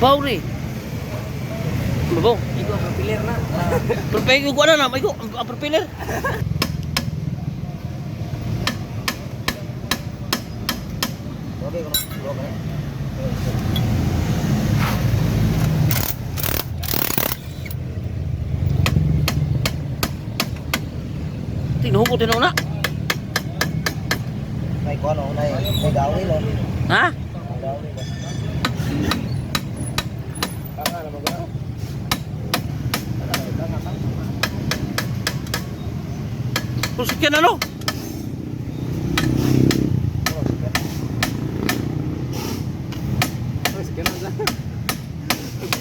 Bau ni. Bau. Iku propeller na. Perpego ko na may ko propeller. Okay, ko. Tinuhugot din ako na. May ko ano, may gawi lo. Ha? Gawi lo. Tanga na ba? Pusik yan ano?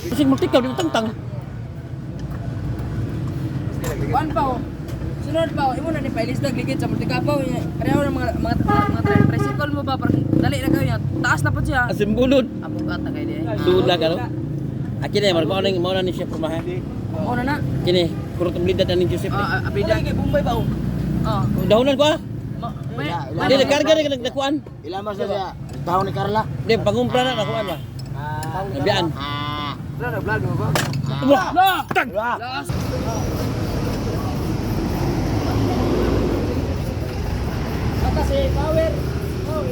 Pusik magtikaw di tangtang. Kuan pa oh. Sunod pa oh. Imo na ni pailis dag ligid sa Multicapaw. Pareho ng mga tricycle mo ba parang dali na kayo. Taas na pud siya. Asim bulod. Abugat na kay di. Dula ka no? Aki na mo na mo na ni siya pumaha. Ano na? Kini kurutabilidad ani Joseph. Aprida kay Bombay ba oh. Oh. Dahunan ko ah. Di nagkarga na nagkuan. Ilamas na siya. Tahon ni Carla. Di pangumpra na nakuan ba? Nabian. Wala na vlog mo ba? Wah! Tag! Lakas. Kasi power. Oh,